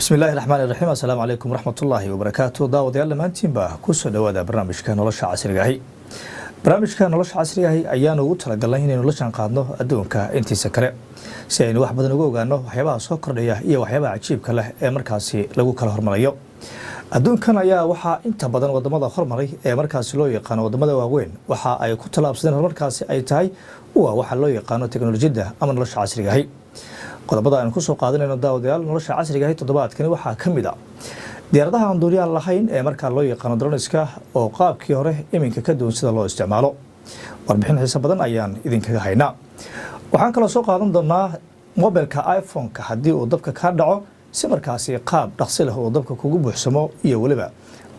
بسم الله الرحمن الرحيم. السلام عليكم ورحمة الله وبركاته. داود يلا maantiin baa ku soo dhawaada barnaamijka nolosha casriga ah. barnaamijka nolosha casriga ah ayaan ugu talagalnay inaynu la shaqaadno adduunka intiisa kale si aynu wax badan uga ogaano waxyaabaha soo kordhaya iyo waxyaabaha cajiibka leh ee markaasi lagu kala hormarayo. adduunkan ayaa waxa inta badan wadamada hormaray ee markaasi loo yaqaan wadamada waaweyn waxa ay ku talaabsadeen horumarkaasi ay tahay waxa loo yaqaan teknolojiyada ama nolosha casriga ah. qodobada aan ku soo qaadanayno daawadayaal nolosha casriga ah toddobaadkani waxaa ka mid ah diyaaradaha aan duuliyaha lahayn ee markaa loo yaqaan droniska oo qaabkii hore iminka ka duwan sida loo isticmaalo. warbixin xiiso badan ayaan idinkaga haynaa. waxaan kala soo qaadan doonaa mobilka iPhone-ka haddii uu dabka ka dhaco si markaasi qaab dhaqso leh oo dabka kugu buuxsamo iyo waliba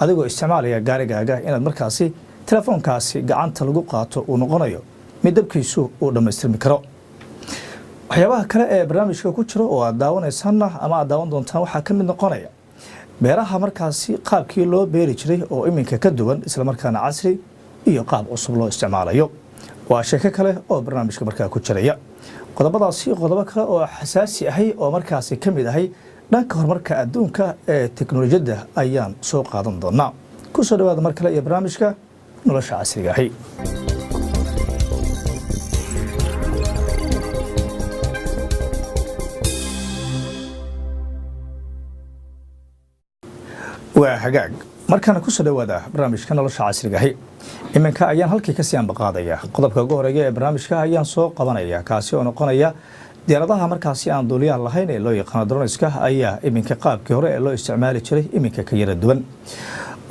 adigoo isticmaalaya gaarigaaga inaad markaasi telefoonkaasi gacanta lagu qaato uu noqonayo mid dabkiisu uu dhamaystirmi karo. waxyaabaha kale ee barnaamijka ku jira oo aad daawanaysaan ama aad daawan doontaan waxaa ka mid noqonaya beeraha markaasi qaabkii loo beeri jiray oo iminka ka duwan isla markaana casri iyo qaab cusub loo isticmaalayo. waa sheeko kale oo barnaamijka markaa ku jiraya. qodobadaasi qodobo kale oo xasaasi ahay oo markaasi ka mid ahay dhanka horumarka adduunka ee teknolojiyada ayaan soo qaadan doonaa. ku soo dhawaada mar kale iyo barnaamijka nolosha casriga ah. waa hagaag markaan ku soo dhawaada barnaamijka nolosha casriga ah. iminka ayaan halkii ka sii ambaqaadaya qodobka ugu horeeya ee barnaamijka ayaan soo qabanaya kaasi oo noqonaya diyaaradaha markaasi aan duuliyaha lahayn ee loo yaqaan droniska ayaa iminka qaabkii hore ee loo isticmaali jiray iminka ka yara duwan.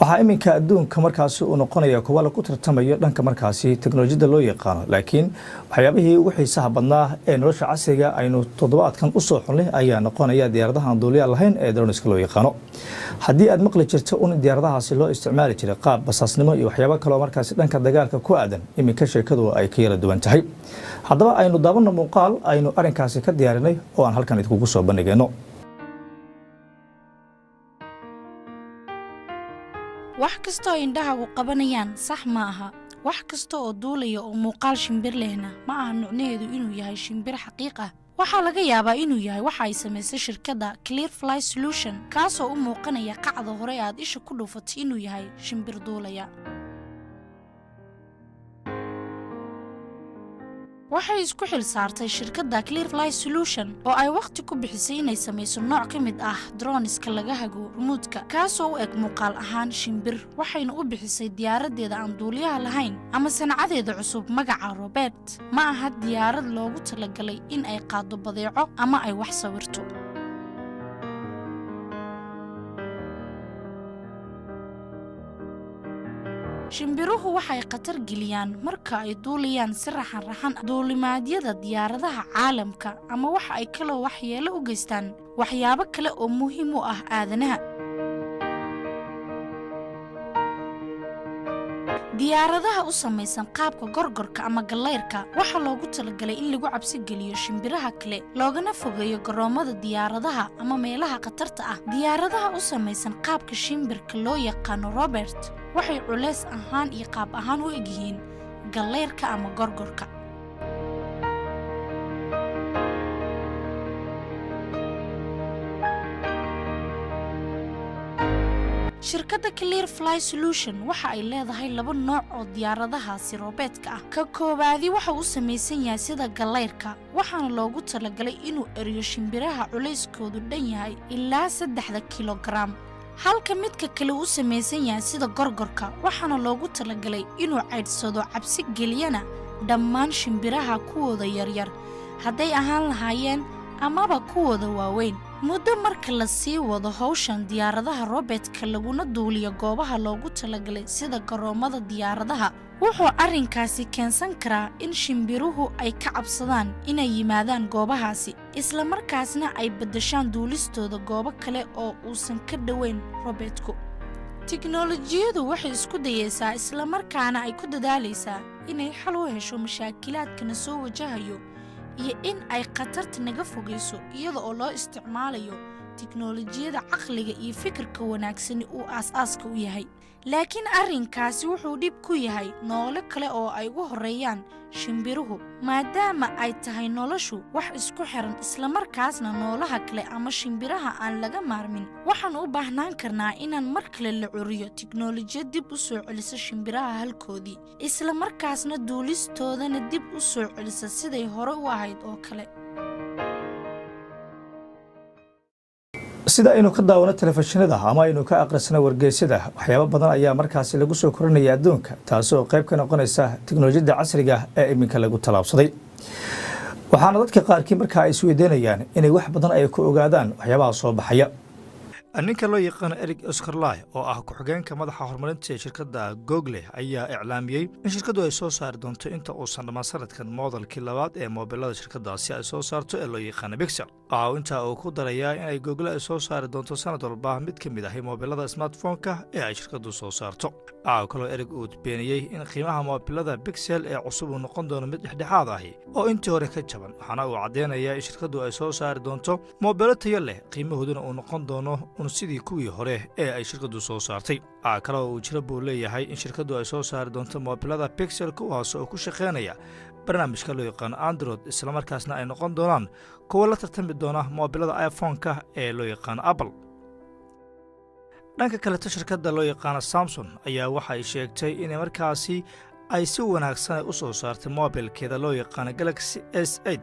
waxaa iminka adduunka markaasi uu noqonaya kuwa lagu tartamayo dhanka markaasi teknolojiyada loo yaqaano laakiin waxyaabihii ugu xiisaha badnaa ee nolosha casriga aynu toddobaadkan u soo xulnay ayaa noqonaya diyaaradaha aan duuliyaha lahayn ee droniska loo yaqaano. haddii aad maqli jirto un diyaaradahaasi loo isticmaali jiray qaab basaasnimo iyo waxyaabo kale oo markaasi dhanka dagaalka ku aadan iminka sheekadu ay ka yara duwan tahay. haddaba aynu daawanno muuqaal aynu arrinkaasi ka diyaarinay oo aan halkan idinkugu soo bandhigayno. wax kasta oo indhahagu qabanayaan sax ma aha. wax kasta oo duulaya oo muuqaal shimbir lehna ma aha nucneedu inuu yahay shimbir xaqiiq ah. waxaa laga yaabaa inuu yahay waxa ay samaysay shirkadda Clearfly Solution kaasoo u muuqanaya qacda hore aad isha ku dhufatay inuu yahay shimbir duulaya. waxay isku xil saartay shirkadda Clearfly Solution oo ay waqti ku bixisay inay samayso nooc ka mid ah droniska laga hago remote-ka kaasoo u eg muuqaal ahaan shimbir. waxayna u bixisay diyaaradeeda aan duuliyaha lahayn ama sancadeeda cusub magaca Robert. ma aha diyaarad loogu talagalay in ay qaado badeeco ama ay wax sawirto. shimbiruhu waxay khatar geliyaan marka ay duulayaan si raxan duulimaadyada diyaaradaha caalamka ama waxa ay kaloo waxyeelo u geystaan waxyaabo kale oo muhiim u ah aadanaha. diyaaradaha u samaysan qaabka gorgorka ama galeyrka waxaa loogu talagalay in lagu cabsi geliyo shimbiraha kale loogana fogeeyo garoomada diyaaradaha ama meelaha khatarta ah. diyaaradaha u samaysan qaabka shimbirka loo yaqaano Robert waxay culays ahaan iyo qaab ahaan u egyihiin galeyrka ama gorgorka. shirkadda Clearfly Solution waxa ay leedahay laba nooc oo diyaaradahaasi Robertka ah. ka koobaadi waxa uu samaysan yahay sida galeyrka waxaana loogu talagalay inuu eriyo shimbiraha culayskoodu dhan yahay ilaa 3 kilogram. halka midka kale uu samaysan yahay sida gorgorka waxaana loogu talagalay inuu caydsado cabsi geliyana dhammaan shimbiraha kuwooda yaryar hadday ahaan lahaayeen amaba kuwooda waaweyn. muddo marka la sii wado hawshan diyaaradaha Robertka laguna duuliyo goobaha loogu talagalay sida garoomada diyaaradaha wuxuu arrinkaasi keensan karaa in shimbiruhu ay ka cabsadaan inay yimaadaan goobahaasi isla markaasna ay bedeshaan duulistooda goobo kale oo uusan ka dhaweyn Robertku. tiknoolajiyadu waxay isku dayaysaa isla markaana ay ku dadaalaysaa inay xal u hesho mashaakilaadkana soo wajahayo iyo in ay khatarta naga fogeyso iyada oo loo isticmaalayo tiknoolajiyada caqliga iyo fikirka wanaagsan uu aasaaska u yahay laakiin arrinkaasi wuxuu dhib ku yahay noole kale oo ay ugu horeeyaan shimbiruhu maadaama ay tahay noloshu wax isku xiran isla markaasna noolaha kale ama shimbiraha aan laga maarmin waxaan u baahnaan karnaa inaan mar kale la curiyo tiknoolajiyad dib u soo celisa shimbiraha halkoodii isla markaasna duulistoodana dib u soo celisa siday hore u ahayd oo kale sida aynu ka daawano telefishinada ama aynu ka aqrisano wargeysyada waxyaabo badan ayaa markaasi lagu soo korinaya adduunka taasoo qayb ka noqonaysa tiknoolajiyada casriga ee iminka lagu talaabsaday waxaana dadka qaarkii markaa ay isweydiinayaan inay wax badan ay ku ogaadaan waxyaabaha soo baxaya ninka loo yaqaano Eric Oscarlay oo ah ku-xigeenka madaxa horumarinta ee shirkadda Google ayaa iclaamiyay in shirkaddu ay soo saari doonto inta uusan dhammaan sanadkan modelkii labaad ee mobilada shirkaddaasi ay soo saarto ee loo yaqaano Pixel inta uu ku darayaa in ay Google ay soo saari doonto sanad walba mid ka mid ah mobilada smartphone-ka ee ay shirkaddu soo saarto kaloo Eric uu beeniyay in qiimaha mobilada Pixel ee cusub uu noqon doono mid dhexdhexaad ah oo intii hore ka jaban waxaana uu cadeynayaa in shirkaddu ay soo saari doonto mobilo tayo leh qiimahooduna uu noqon doono sidii kuwii hore ee ay shirkaddu soo saartay kaloo uu jira buu leeyahay in shirkaddu ay soo saari doonto mobilada Pixel kuwaas oo ku shaqeynaya barnaamijka loo yaqaano Android isla markaasna ay noqon doonaan kuwa la tartami doona mobilada iPhone-ka ee loo yaqaano Apple dhanka kale shirkadda loo yaqaano Samsung ayaa waxay sheegtay in markaasi ay si wanaagsan u soo saartay mobilkeeda loo yaqaano Galaxy S8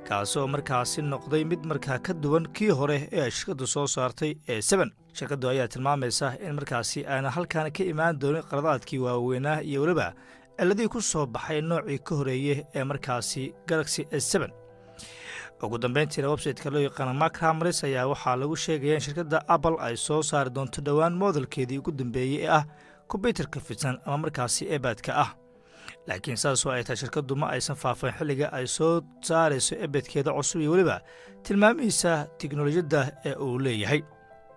kaasoo markaasi noqday mid markaa ka duwan kii hore ee ay shirkaddu soo saartay ee 7 shirkaddu ayaa tilmaamaysa in markaasi aana halkaan ka imaan doonin qaladaadkii waaweynaa iyo waliba cilladii ku soo baxay noocii ka horeeyay ee markaasi Galaxy S7 ugu dambeyntiina website-ka loo yaqaano Macramris ayaa waxaa lagu sheegaya in shirkadda Apple ay soo saari doonto dhowaan modelkeedii ugu dambeeyay ee ah kombiyuutarka fidsan ama markaasi iPad-ka ah laakiin saasoo ay tahay shirkaddu ma aysan faafin xilliga ay soo saarayso iPad-keeda cusub iyo waliba tilmaamihiisa tiknoolajiyadda ee uu leeyahay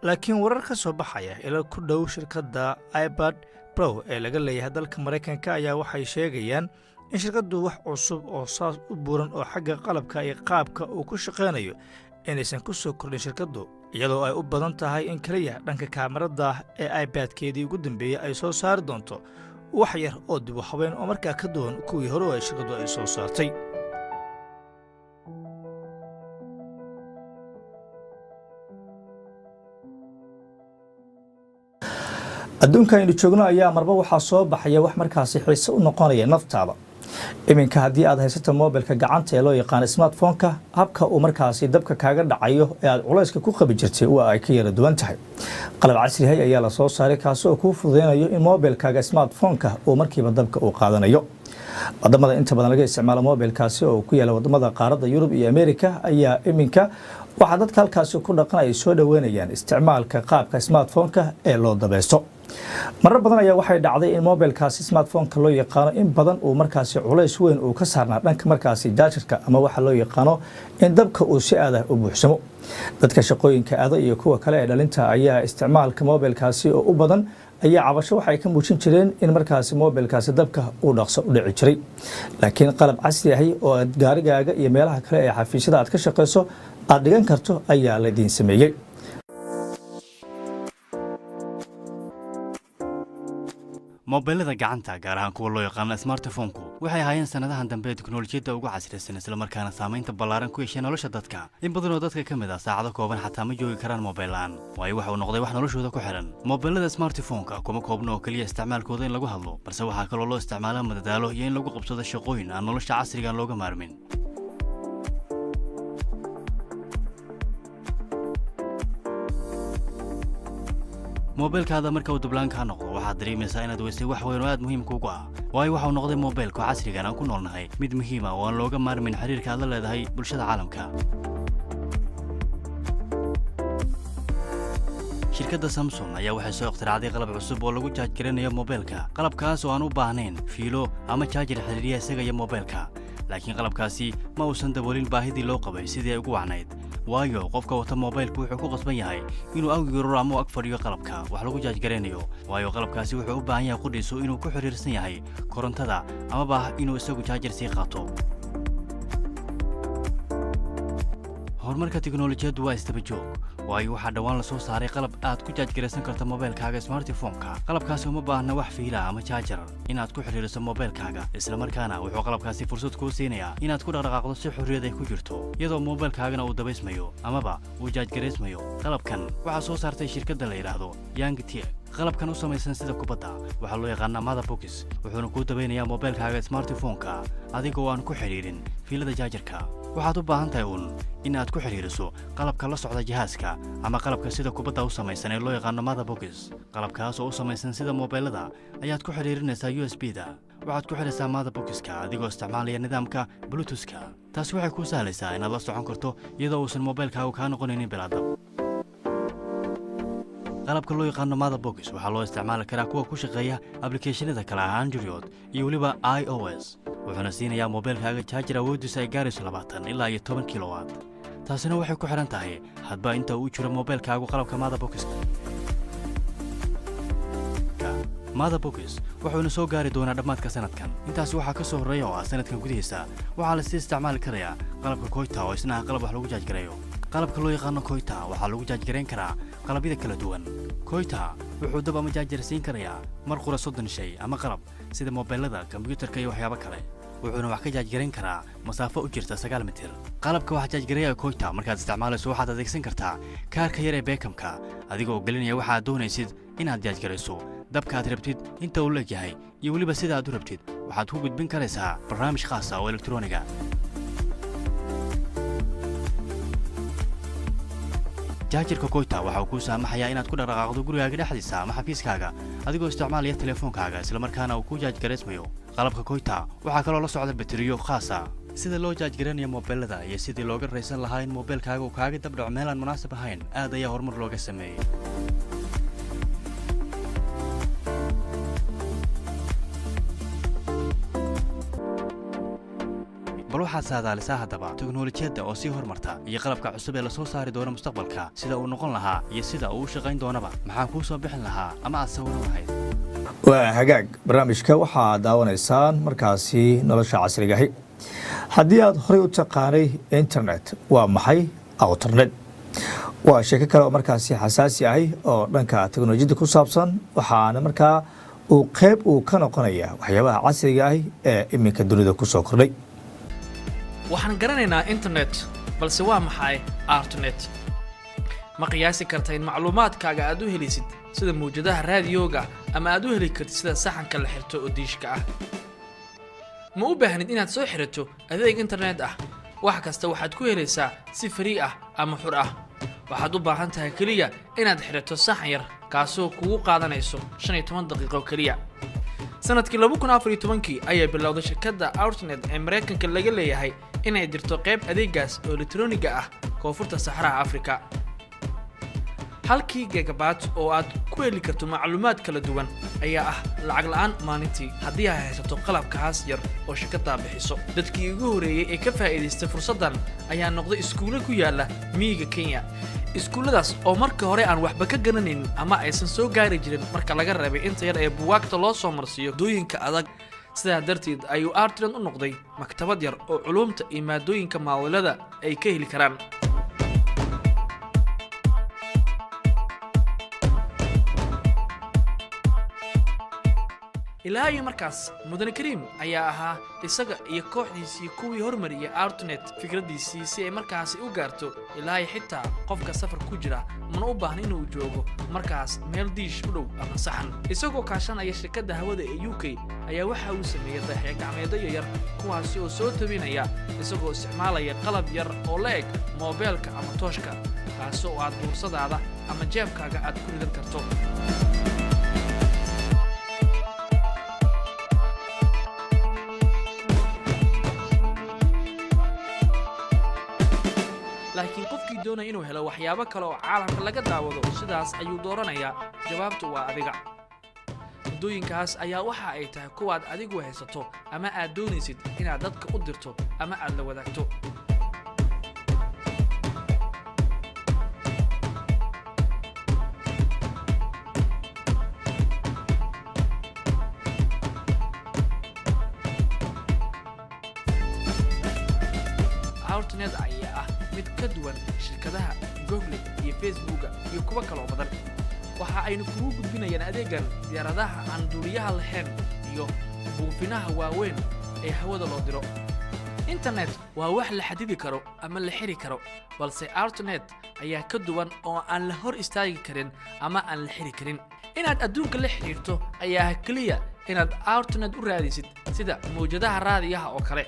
laakiin warar ka soo baxaya ila ku dhow shirkadda iPad Pro ee laga leeyahay dalka Mareykanka ayaa waxay sheegayaan in shirkaddu wax cusub oo saas u buuran oo xagga qalabka iyo qaabka uu ku shaqeynayo inaysan ku soo kordhin shirkaddu iyadoo ay u badan tahay in kaliya dhanka kaamirada ee iPad-keedii ugu dambeeyay ay soo saari doonto wax yar oo dib u habeyn oo markaa ka duwan kuwii hore oo shirkaddu ay soo saartay adduunka aynu joogno ayaa marba waxaa soo baxaya wax markaasi xiise u noqonaya naftaada iminka haddii aad haysato mobilka gacanta ee loo yaqaano smartphone-ka habka uu markaasi dabka kaaga dhacayo ee aad culayska ku qabi jirtay waa ay ka yara duwan tahay qalab casri ah ayaa la soo saaray kaas oo kuu fududeynayo in mobilkaaga smartphone-ka uu markiiba dabka uu qaadanayo wadamada inta badan laga isticmaalo mobilkaasi oo ku yaala wadamada qaaradda Yurub iyo Ameerika ayaa iminka waxa dadka halkaasi ku dhaqan ay soo dhaweynayaan isticmaalka qaabka smartphone-ka ee loo dabeesto marar badan ayaa waxay dhacday in mobilkaasi smartphone-ka loo yaqaano in badan uu markaasi culays weyn uu ka saarnaa dhanka markaasi jaajarka ama waxa loo yaqaano in dabka uu si aad ah u buuxsamo dadka shaqooyinka aada iyo kuwa kale ee dhalinta ayaa isticmaalka mobilkaasi oo u badan ayaa cabasho waxay ka muujin jireen in markaasi mobilkaasi dabka uu dhaqso u dhici jiray laakiin qalab casri ah oo gaarigaaga iyo meelaha kale ee xafiisyada aad ka shaqeyso aad dhigan karto ayaa la idin sameeyay mobilada gacanta gaar ahaan kuwa loo yaqaan smartphone-ku waxay ahaayeen sanadahan dambe tiknoolajiyada ugu casrisan isla markaana saameynta ballaaran ku yeeshay nolosha dadka in badan oo dadka ka mid ah saacado kooban xataa ma joogi karaan mobilaan waayo waxa uu noqday wax noloshooda ku xiran mobilada smartphone-ka kuma koobna oo kaliya isticmaalkooda in lagu hadlo balse waxaa kaloo loo isticmaalaa madadaalo iyo in lagu qabsado shaqooyin aan nolosha casriga looga maarmin mobilkaada marka uu dublaan ka noqdo waxaad dareemaysaa inaad weysay wax weyn oo aad muhiim kuugu ah waayo waxa uu noqday mobilka casrigan aan ku noolnahay mid muhiim ah oo aan looga maarmin xiriirka aad la leedahay bulshada caalamka shirkadda Samsung ayaa waxay soo ikhtiracday qalab cusub oo lagu charge garanayo mobilka qalabkaas oo aan u baahnayn fiilo ama charger xiriiriya isaga iyo mobilka laakiin qalabkaasi ma uusan daboolin baahidii loo qabay sidii ay ugu wacnayd waayo qofka wata mobilku wuxuu ku qasban yahay inuu awgeero ama ag fadhiyo qalabka wax lagu charge garanayo waayo qalabkaasi wuxuu u baahan yahay qudhiisu inuu ku xiriirsan yahay korontada ama inuu isagu charger sii qaato horumarka tiknoolajiyadu waa istaba joog waayo waxaa dhawaan la soo saaray qalab aad ku jaajgaraysan karto mobilkaaga smartphone-ka. qalabkaasi uma baahna wax fiila ama jaajar inaad ku xiriiriso mobilkaaga, isla markaana wuxuu qalabkaasi fursad kuu siinayaa inaad ku dhaqdhaqaaqdo si xorriyad ay ku jirto iyadoo mobilkaagana uu dabaysmayo amaba uu jaajgaraysmayo. qalabkan waxaa soo saartay shirkadda la yidhaahdo Young Tech. qalabkan u samaysan sida kubadda waxaa loo yaqaanaa motherbox, wuxuuna kuu dabaynayaa mobilkaaga smartphone-ka adigoo aan ku xiriirin fiilada jaajarka. waxaad u baahan tahay in aad ku xiriiriso qalabka la socda jihaaska ama qalabka sida kubadda u samaysan ee loo yaqaano motherbox. qalabkaas oo u samaysan sida mobilada ayaad ku xiriirinaysaa USB-da. waxaad ku xidhaysaa motherbox-ka adigoo isticmaalaya nidaamka Bluetooth-ka. taasi waxay kuu sahlaysaa inaad la socon karto iyadoo uusan mobilkaagu kaa noqonaynin bilaadab. qalabka loo yaqaano motherbox waxaa loo isticmaali karaa kuwa ku shaqeeya applicationada kale ah Android iyo weliba iOS, wuxuuna siinayaa mobilkaaga jaajar awoodiisa ay gaarayso 20 ilaa 10 kilowatt. taasina waxay ku xiran tahay hadba inta uu jiro mobilkaagu qalabka motherbox-ka. motherbox wuxuuna soo gaari doonaa dhammaadka sanadkan. intaas waxaa ka soo horreeya oo ah sanadkan gudihiisa waxaa la sii isticmaali karayaa qalabka Koita oo isna qalab wax lagu jaajgareeyo. qalabka loo yaqaano Koita waxaa lagu jaajgareyn karaa qalabyada kala duwan. Koita wuxuu dab ama jaajar siin karayaa mar qura 30 shay ama qalab sida mobilada, kombiyuutarka iyo waxyaabo kale. wuxuuna wax ka jaajgareyn karaa masaafo u jirta 9 mitir. qalabka wax jaajgareeya Koita markaad isticmaalayso waxaad adeegsan kartaa kaarka yar ee Beacom-ka adigoo gelinaya waxa aad doonaysid inaad jaajgareyso, dabka aad rabtid, inta uu leeyahay iyo weliba sida aad u rabtid. waxaad ku gudbin karaysaa barnaamij khaas ah oo elektarooniga. jaajarka Koita waxa uu kuu saamaxayaa inaad ku dhaqdhaqaaqdo gurigaaga dhexdiisa ama xafiiskaaga adigoo isticmaalaya telefoonkaaga, isla markaana uu ku jaajgareysmayo. qalabka Koita waxaa kaloo la socda bateriyo khaas ah sida loo jaajgareynayo mobilada iyo sidii looga raysan lahaa in mobilkaaga uu kaaga dabdhaco meel aan munaasab ahayn. aad ayaa horumar looga sameeyey. bal waxaad saadaalisaa haddaba teknoolajiyadda oo sii horumarta iyo qalabka cusub ee la soo saari doono mustaqbalka sida uu noqon lahaa iyo sida uu u shaqayn doonaba. maxaa kuu soo bixin lahaa ama aad sawiran lahayd? waa hagaag barnaamijka waxaad daawanaysaan markaasi nolosha casrigahi. haddii aad horey u taqaanay internet, waa maxay outernet? waa sheeko kale oo markaasi xasaasi ahi oo dhanka teknoolajiyadda ku saabsan, waxaana markaa uu qayb ka noqonaya waxyaabaha casriga ahi ee iminka dunida ku soo kordhay. waxaan garanaynaa internet, balse waa maxay outernet? ma qiyaasi karta in macluumaadkaaga aad u helisid sida mawjadaha raadiyooga ama aad u heli kartid sida saxanka la xirto oo diishka ah? ma u baahnid inaad soo xirato adeeg internet ah. wax kasta waxaad ku helaysaa si free ah ama xur ah. waxaad u baahan tahay kaliya inaad xirato saxan yar kaasoo kugu qaadanayso 15 daqiiqo kaliya. sanadkii 2014 ayay bilowday shirkadda Outernet ee Mareykanka laga leeyahay inay dirto qayb adeegaas oo elektarooniga ah koonfurta Saxaraha Afrika. 1 gigabyte oo aad ku heli karto macluumaad kala duwan ayaa ah lacag la'aan maalintii haddii aad haysato qalabkaas yar oo shirkadda bixiso. dadkii ugu horeeyay ee ka faa'iideystay fursaddan ayaa noqday iskuulo ku yaala miyiga Kenya. iskuuladaas oo markii hore aan waxba ka garanayn ama aysan soo gaari jirin marka laga reebay inta yar ee buugaagta loo soo marsiyo dooyinka adag. sidaa darteed ayuu Outernet u noqday maktabad yar oo culuumta iyo maadooyinka maawilada ay ka heli karaan. ilaa iyo markaas mudane Kariim ayaa ahaa isaga iyo kooxdiisii kuwii hormariyay Outernet fikradiisii si ay markaas u gaarto ilaa iyo xitaa qofka safar ku jira mana u baahan inuu joogo markaas meel diish u dhow ama saxan. isagoo kaashanaya shirkadda hawada ee UK ayaa waxa uu sameeyay dayax gacmeedyo yar kuwaas oo soo tabinaya isagoo isticmaalaya qalab yar oo la eg mobilka ama tooshka, kaasoo aad duursadaada ama jeebkaaga aad ku ridan karto. laakiin qofkii doonaya inuu helo waxyaabo kale oo caalamka laga daawado sidaas ayuu dooranayaa. jawaabtu waa adiga. waddooyinkaas ayaa waxa ay tahay kuwaad adigu haysato ama aad doonaysid inaad dadka u dirto ama aad la wadaagto. Outernet ayaa ah mid ka duwan shirkadaha google iyo facebooka iyo kuwa kaloo badan waxa aynu kugu gudbinayaan adeegan diyaaradaha aan duuliyaha lahayn iyo buufinaha waaweyn ee hawada loo diro internet waa wax la xadidi karo ama la xiri karo balse Artnet ayaa ka duwan oo aan la hor istaagi karin ama aan la xiri karin inaad adduunka la xiriirto ayaa kaliya inaad Artnet u raadisid sida mowjadaha raadiyaha oo kale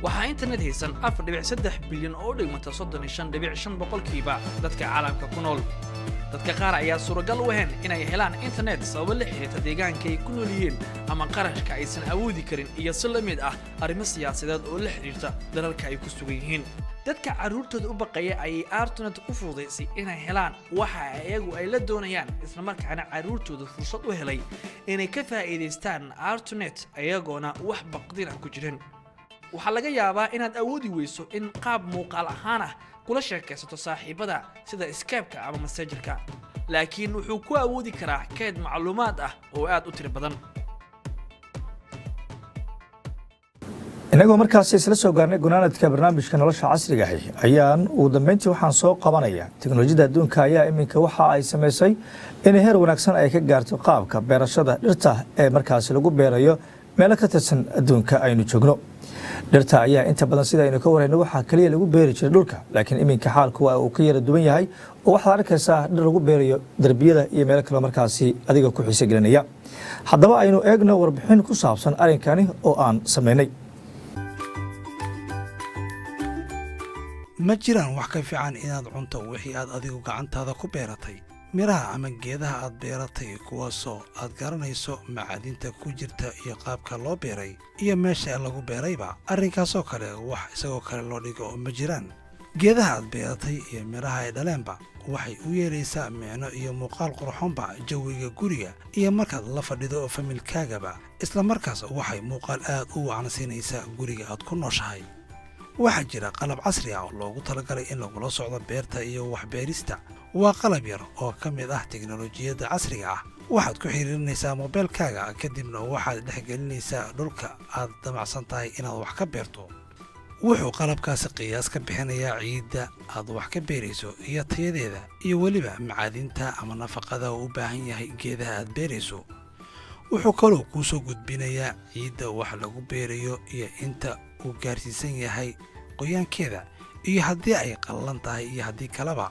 waxaa internet haysan 4.3 bilyan oo dhigmata 35.5% dadka caalamka ku nool dadka qaar ayaa suuragal u ahayn inay helaan internet sabab la xiriirta deegaanka ay ku nool yihiin ama qarashka aysan awoodi karin iyo si la mid ah arrimo siyaasadeed oo la xiriirta dalalka ay ku sugan yihiin dadka caruurtooda u baqaya ay Artnet u fududeysay inay helaan waxa ayagu ay la doonayaan isla markaana caruurtooda fursad u helay inay ka faa'iideystaan Artnet ayagoona wax baqdin ah ku jirin waxa laga yaabaa inaad awoodi weyso in qaab muuqaal ahaan ah kula sheekaysato saaxiibada sida Skype-ka ama Messenger-ka laakiin wuxuu ku awoodi karaa kayd macluumaad ah oo aad u tiro badan inagoo markaas isla soo gaarnay gunaanadka barnaamijka nolosha casriga ah ayaan ugu dambeyntii waxaan soo qabanaya tiknoolajiyada adduunka ayaa iminka waxa ay sameysay in heer wanaagsan ay ka gaarto qaabka beerashada dhirta ee markaas lagu beerayo meelo ka tirsan adduunka aynu joogno dhirta ayaa inta badan sida aynu ka warayno waxaa kaliya lagu beeri jiray dhulka laakiin iminka xaalku waa uu ka yara duwan yahay oo waxaad arkaysaa dhir lagu beerayo darbiyada iyo meelo kale markaasi adiga ku xiiso gelinaya haddaba aynu eegno warbixin ku saabsan arrinkani oo aan sameynay ma jiraan wax ka fiican inaad cunto wixii aad adigu gacantaada ku beeratay miraha ama geedaha aad beeratay kuwaasoo aad garanayso macadinta ku jirta iyo qaabka loo beeray iyo meesha lagu beerayba arrinkaasoo kale wax isagoo kale loo dhigo oo ma jiraan geedaha aad beeratay iyo miraha ay dhaleenba waxay u yeelaysaa micno iyo muuqaal qurxoonba jawiga guriga iyo markaad la fadhido familkaagaba isla markaas waxay muuqaal aad u wacansiinaysaa guriga aad ku nooshahay waxaa jira qalab casri ah oo loogu talagalay in lagula socdo beerta iyo waxbeerista waa qalab yar oo ka mid ah tiknoolajiyadda casriga ah waxaad ku xiriirinaysaa moobilkaaga kadibna waxaad dhexgelinaysaa dhulka aad damacsan tahay inaad wax ka beerto wuxuu qalabkaasi qiyaas ka bixinayaa ciidda aad wax ka beerayso iyo tayadeeda iyo weliba macadinta ama nafaqada uu u baahan yahay geedaha aad beerayso wuxuu kaloo kuu soo gudbinayaa ciidda wax lagu beerayo iyo inta uu gaarsiisan yahay qoyaankeeda iyo haddii ay qallalan tahay iyo haddii kaleba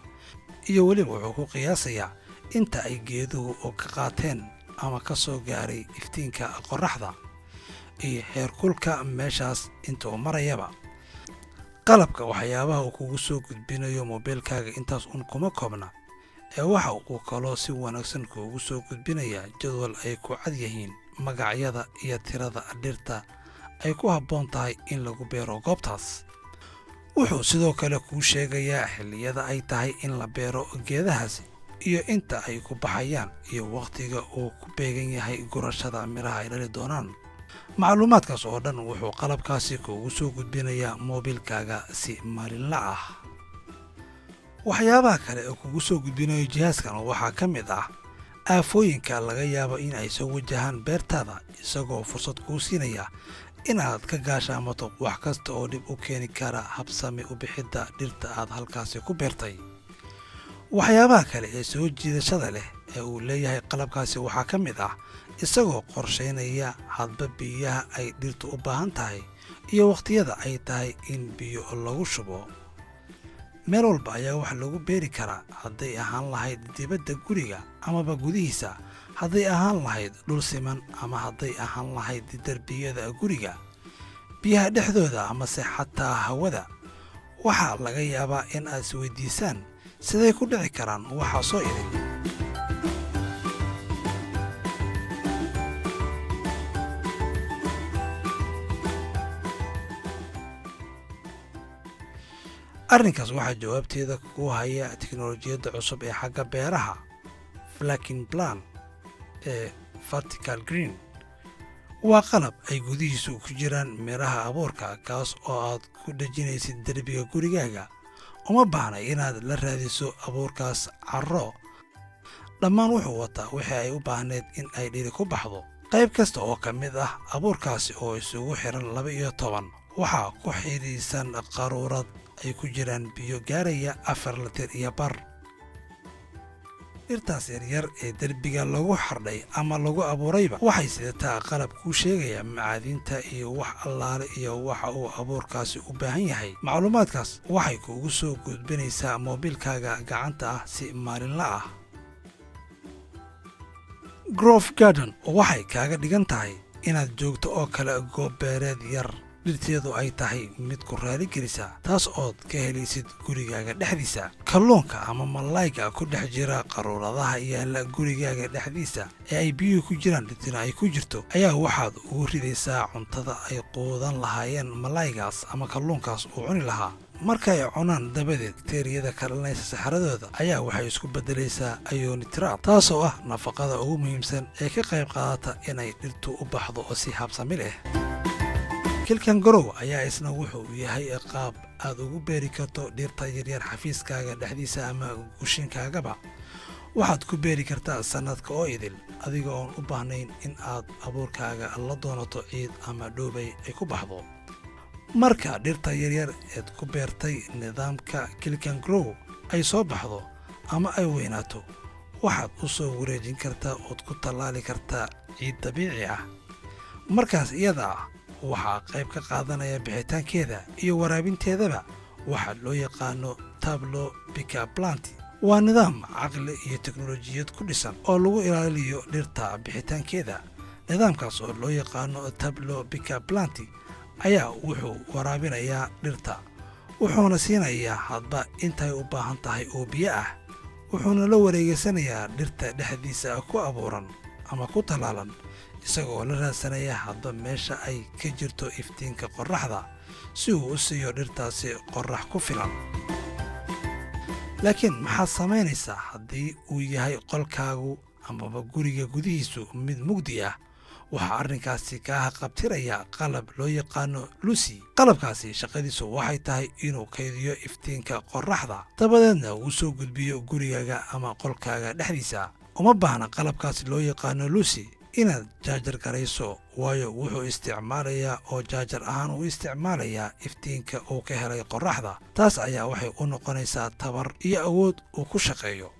iyo weliba wuxuu ku qiyaasayaa inta ay geeduhu oo ka qaateen ama ka soo gaaray iftiinka qorraxda iyo heerkulka meeshaas inta uu marayaba qalabka waxyaabaha uu kugu soo gudbinayo moobilkaaga intaas kuma koobna ee waxa uu kaloo si wanaagsan kuugu soo gudbinayaa jadwal ay ku cad yihiin magacyada iyo tirada dhirta ay ku habboon tahay in lagu beero goobtaas wuxuu sidoo kale kuu sheegayaa xilliyada ay tahay in la beero geedahaasi iyo inta ay ku baxayaan iyo wakhtiga uu ku beegan yahay gurashada miraha ay dhali doonaan macluumaadkaas oo dhan wuxuu qalabkaasi kuugu soo gudbinayaa moobilkaaga si maalinla ah waxyaabaha kale ee kugu soo gudbinayo jihaaskan waxaa ka mid ah aafooyinka laga yaabo in ay soo wajahaan beertaada isagoo fursad kuu siinaya inaad ka gaashaamato wax kasta oo dhib u keeni kara habsami u bixidda dhirta aad halkaasi ku beertay waxyaabaha kale ee soo jiidashada leh ee uu leeyahay qalabkaasi waxaa ka mid ah isagoo qorshaynaya hadba biyaha ay dhirtu u baahan tahay iyo wakhtiyada ay tahay in biyo lagu shubo meel walba ayaa wax lagu beeri karaa hadday ahaan lahayd dibadda guriga amaba gudihiisa hadday ahaan lahayd dhul siman ama hadday ahaan lahayd darbiyada guriga biyaha dhexdooda amase xataa hawada waxaa laga yaabaa in aad isweydiisaan siday ku dhici karaan waxaa soo idin arrinkaas waxaa jawaabteeda ku haya tiknoolajiyadda cusub ee xagga beeraha flaking plan ee vertical green waa qalab ay gudihiisu ku jiraan miraha abuurka kaas oo aad ku dhejinaysid derbiga gurigaaga uma baahna inaad la raadiso abuurkaas carro dhammaan wuxuu wataa wixii ay u baahneed in ay dhiri ku baxdo. qayb kasta oo ka mid ah abuurkaasi oo isugu xiran 12 waxaa ku xidhiidhsan qaruurad ay ku jiraan biyo gaaraya 4 litir iyo bar. dhirtaas yaryar ee derbiga lagu xardhay ama lagu abuurayba waxay sidataa qalab kuu sheegaya macaadinta iyo wax allaale iyo waxa uu abuurkaasi u baahan yahay. macluumaadkaas waxay kuugu soo gudbinaysaa moobilkaaga gacanta ah si maalinla ah. Grove Garden waxay kaaga dhigan tahay inaad joogto oo kale goob beereed yar, dhirteedu ay tahay mid ku raali gelisa, taas ood ka helaysid gurigaaga dhexdiisa. kalluunka ama malayga ku dhex jira qaruuradaha yaalla gurigaaga dhexdiisa ee ay biyuhu ku jiraan dhirtina ay ku jirto ayaa waxaad ugu ridaysaa cuntada ay quudan lahaayeen malaygaas ama kalluunkaas uu cuni lahaa. markay cunaan dabadeed bakteeriyada ka dhalanaysa saxaradooda ayaa waxay isku beddelaysaa ayonitraat, taasoo ah nafaqada ugu muhiimsan ee ka qayb qaadata inay dhirtu u baxdo oo si habsami leh. Kilkangarow ayaa isna wuxuu yahay qaab aad ugu beeri karto dhirta yaryar xafiiskaaga dhexdiisa ama gushinkaagaba. waxaad ku beeri kartaa sanadka oo idil adiga oon u baahnayn in aad abuurkaaga la doonato ciid ama dhoobay ay ku baxdo. marka dhirta yaryar eed ku beertay nidaamka Kilkangarow ay soo baxdo ama ay weynaato, waxaad u soo wareejin kartaa ood ku tallaali kartaa ciid dabiici ah. markaas iyada ah waxaa qayb ka qaadanaya bixitaankeeda iyo waraabinteedaba waxa loo yaqaano tablo picker plant. waa nidaam caqli iyo teknolojiyad ku dhisan oo lagu ilaaliyo dhirta bixitaankeeda. nidaamkaas oo loo yaqaano tablo picker plant ayaa wuxuu waraabinayaa dhirta, wuxuuna siinayaa hadba intay u baahan tahay oo biyo ah, wuxuuna la wareegaysanayaa dhirta dhexdiisa ku abuuran ama ku tallaalan, isagoo la raadsanaya hadba meesha ay ka jirto iftiinka qorraxda si uu u siiyo dhirtaasi qorrax ku filan. laakiin maxaad samaynaysaa haddii uu yahay qolkaagu amaba guriga gudihiisu mid mugdi ah? waxaa arrinkaasi kaa qabtiraya qalab loo yaqaano Lucy. qalabkaasi shaqadiisu waxay tahay inuu kaydiyo iftiinka qorraxda dabadeedna uu soo gudbiyo gurigaaga ama qolkaaga dhexdiisa. uma baahna qalabkaasi loo yaqaano Lucy inaad jaajar garayso, waayo wuxuu isticmaalayaa oo jaajar ahaan u isticmaalayaa iftiinka uu ka helay qorraxda. taas ayaa waxay u noqonaysaa tabar iyo awood uu ku shaqeeyo.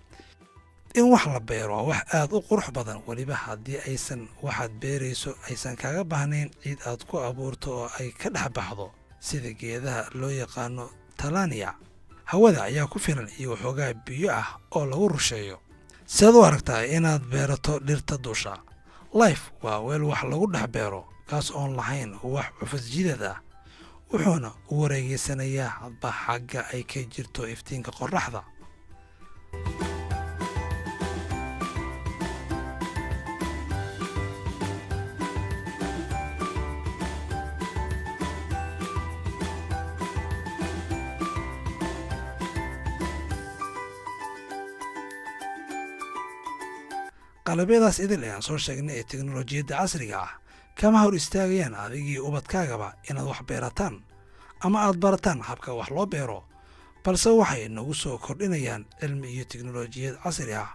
in wax la beero waa wax aad u qurux badan, weliba haddii aysan waxaad beerayso aysan kaaga baahnayn ciid aad ku abuurto oo ay ka dhex baxdo, sida geedaha loo yaqaano talania. hawada ayaa ku filan iyo waxoogaa biyo ah oo lagu rusheeyo. sidaad u aragtaa inaad beerato dhirta dusha? Life waa weel wax lagu dhex beero, kaas oon lahayn wax cufis jidad ah, wuxuuna u wareegaysanayaa hadba xagga ay ka jirto iftiinka qorraxda. qalabyadaas idil aan soo sheegnay ee teknolojiyadda casriga ah kama hor istaagayaan adigii ubadkaagaba inaad wax beerataan ama aad barataan habka wax loo beero, balse waxay nagu soo kordhinayaan cilmi iyo teknolojiyad casri ah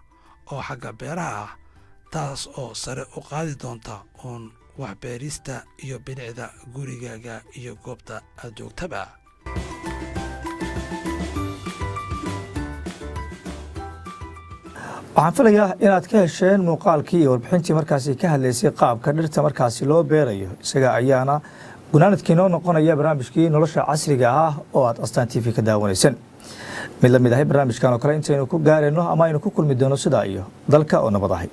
oo xagga beeraha ah, taas oo sare u qaadi doonta uun wax beerista iyo bilicda gurigaaga iyo goobta aad joogtaba. waxaan filayaa inaad ka hesheen muuqaalkii iyo warbixintii markaasi ka hadlaysay qaabka dhirta markaasi loo beerayo. isaga ayaana gunaanadkii noo noqonaya barnaamijkii nolosha casriga ah oo aad Astaan TV ka daawanaysan. mid la mid ah barnaamijkan oo kale intaynu ku gaarayno ama aynu ku kulmi doono sidaa iyo dalka oo nabad ahay.